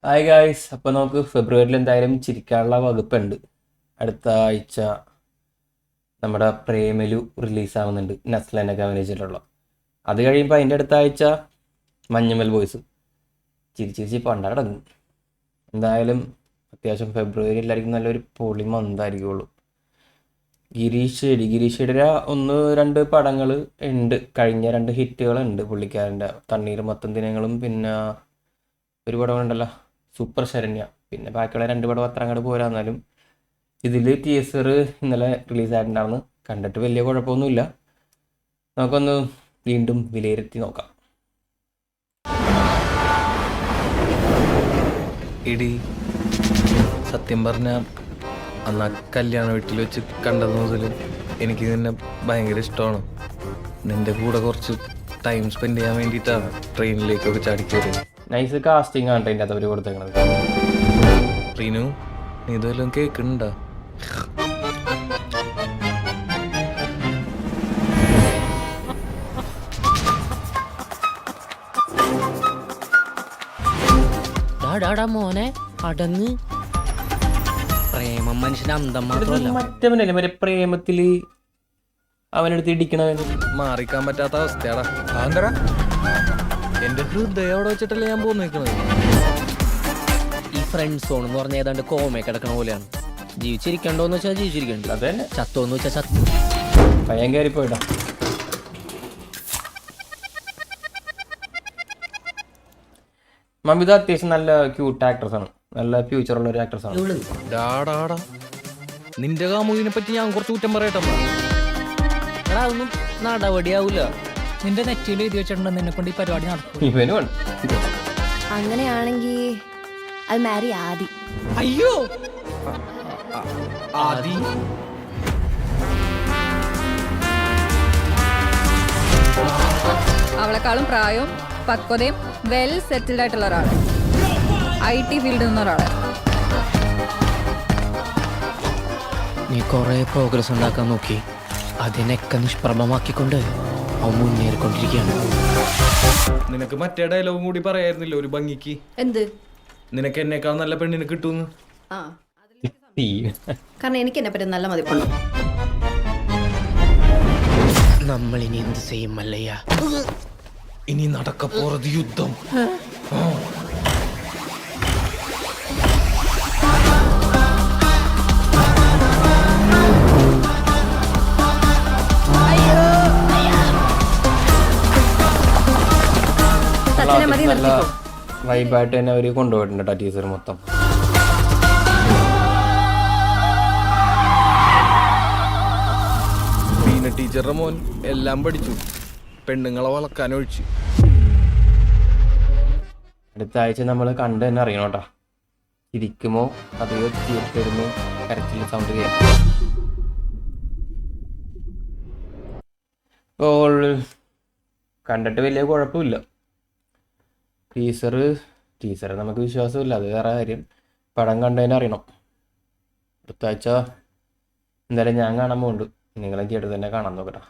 Hi guys, അപ്പോൾ നമുക്ക് ഫെബ്രുവരിയിൽ എന്തായാലും ചിരിക്കാനുള്ള വകുപ്പുണ്ട്. അടുത്ത ആഴ്ച നമ്മുടെ പ്രേമലു റിലീസാവുന്നുണ്ട്, നസ്ലനൊക്കെ അഭിനയിച്ചിട്ടുള്ള. അത് കഴിയുമ്പോൾ അതിൻ്റെ അടുത്ത ആഴ്ച മഞ്ഞുമൽ ബോയ്സ്. ചിരിച്ചിരിച്ച് പണ്ടടങ്ങും. എന്തായാലും അത്യാവശ്യം ഫെബ്രുവരി എല്ലാവർക്കും നല്ലൊരു പൊളി മന്തായിരിക്കുള്ളൂ. ഗിരീഷയുടെ ഒന്ന് രണ്ട് പടങ്ങൾ ഉണ്ട്, കഴിഞ്ഞ രണ്ട് ഹിറ്റുകളുണ്ട് പുള്ളിക്കാരൻ്റെ. തണ്ണീർ മത്തൻ ദിനങ്ങളും പിന്നെ ഒരു പടമുണ്ടല്ലോ സൂപ്പർ ശരണ്യ. പിന്നെ ബാക്കിയുള്ള രണ്ട് പടം അത്ര അങ്ങോട്ട് പോരാ. എന്നാലും ഇതിൽ ടീസർ ഇന്നലെ റിലീസായിട്ടുണ്ടായിരുന്നു. കണ്ടിട്ട് വലിയ കുഴപ്പമൊന്നുമില്ല. നമുക്കൊന്ന് വീണ്ടും വിലയിരുത്തി നോക്കാം. ഇടി സത്യം പറഞ്ഞ അന്ന് കല്യാണ വീട്ടിൽ വെച്ച് കണ്ടത് മുതൽ എനിക്ക് നിന്നെ ഭയങ്കര ഇഷ്ടമാണ്. നിന്റെ കൂടെ കുറച്ച് ടൈം സ്പെൻഡ് ചെയ്യാൻ വേണ്ടിയിട്ടാണ് ട്രെയിനിലേക്കൊക്കെ ചാടിക്കയറിയത്. നൈസ് കാസ്റ്റിംഗ് ആണ് അതിൻ്റെ അത് അവർ കൊടുത്തേക്കണത്. റീനു, നീ ഇതെല്ലാം കേൾക്കുന്നുണ്ടോ? മോനെ അടങ്ങ്. പ്രേമം മനുഷ്യന്റെ അന്തം മാത്രമല്ല. മറ്റവനല്ലേ മറ്റേ പ്രേമത്തില് അവനെടുത്ത് ഇടിക്കണവൻ. മാറിക്കാൻ പറ്റാത്ത അവസ്ഥയാടാ. ആന്തര എന്റെ ഹൃദയം അവിടെ വെച്ചിട്ടല്ലേ ഞാൻ പോയി നിൽക്കുന്നത്. ഈ ഫ്രണ്ട് സോൺ എന്ന് പറഞ്ഞ ഏതാണ്ട് കോമ കിടക്കണ പോലെയാണ്. ജീവിച്ചിരിക്കണ്ടോന്ന് വെച്ചാൽ ജീവിച്ചിരിക്കണ്ട, അതെ. ചത്തോന്ന് വെച്ചാൽ ചത്തു. ഭയം കയറിപ്പോയിട്ടാ. മമിത അത്യാവശ്യം നല്ല ക്യൂട്ട് ആക്ട്രസ് ആണ്, നല്ല ഫ്യൂച്ചറുള്ള ഒരു ആക്ട്രസ് ആണ്. ഡാടാടാ, നിന്റെ കാമുകിനെ പറ്റി ഞാൻ കുറച്ച് കുറ്റം പറയട്ടെ. എടാ ഒന്നും നടപടിയാവൂല. നിന്റെ നെറ്റിയിൽ എഴുതി വെച്ചിട്ടുണ്ടെന്ന് എന്നെ കൊണ്ട് ഈ പരിപാടി നടക്കും. ഇവനുമാണ്. അങ്ങനെയാണെങ്കിൽ അത് മാരി ആദി. അയ്യോ ആദി അവളെക്കാളും പ്രായവും പക്വതയും വെൽ സെറ്റിൽഡ് ആയിട്ടുള്ള ഒരാള്, IT ഫീൽഡിൽ നിന്ന ഒരാള്. നീ കുറെ പ്രോഗ്രസ് ഉണ്ടാക്കാൻ നോക്കി, അതിനൊക്കെ നിഷ്പ്രഭമാക്കിക്കൊണ്ട് അവൻ മുന്നേറിക്കൊണ്ടിരിക്കുകയാണ്. നിനക്ക് മറ്റേ ഡയലോഗും കൂടി പറയായിരുന്നില്ല ഒരു ഭംഗിക്ക്? എന്ത്? നിനക്ക് എന്നേക്കാൾ നല്ല പെണ്ണിനെ കിട്ടുന്നു. ആ, കാരണം എനിക്ക് എന്നെ പറ്റി നല്ല മതിപ്പുണ്ട്. നമ്മൾ ഇനി എന്ത് ചെയ്യും മല്ലയ്യ? ഇനി നടക്ക പോറത് യുദ്ധം. നല്ല വൈബായിട്ട് തന്നെ അവര് കൊണ്ടുപോയിട്ടുണ്ട് കേട്ടോ ടീച്ചർ മൊത്തം. പിന്നെ ടീച്ചറുടെ മോൻ എല്ലാം പഠിച്ചു, പെണ്ണുങ്ങളെ വളക്കാൻ ഒഴിച്ചു. അടുത്ത ആഴ്ച നമ്മൾ കണ്ട് തന്നെ അറിയണം കേട്ടോ. ഇരിക്കുമോ അതെയോ തിയേറ്ററിൽ കരച്ചിൽ സൗണ്ട് കേൾക്കും. ഇപ്പോൾ കണ്ടിട്ട് വലിയ കുഴപ്പമില്ല. ടീച്ചർ നമുക്ക് വിശ്വാസമില്ല, അത് വേറെ കാര്യം. പടം കണ്ടതിന് അറിയണം. അടുത്ത ആഴ്ച എന്തായാലും ഞാൻ കാണാൻ പോകുന്നുണ്ട്. നിങ്ങളെ തിയേറ്ററിൽ തന്നെ കാണാൻ നോക്കട്ടെ.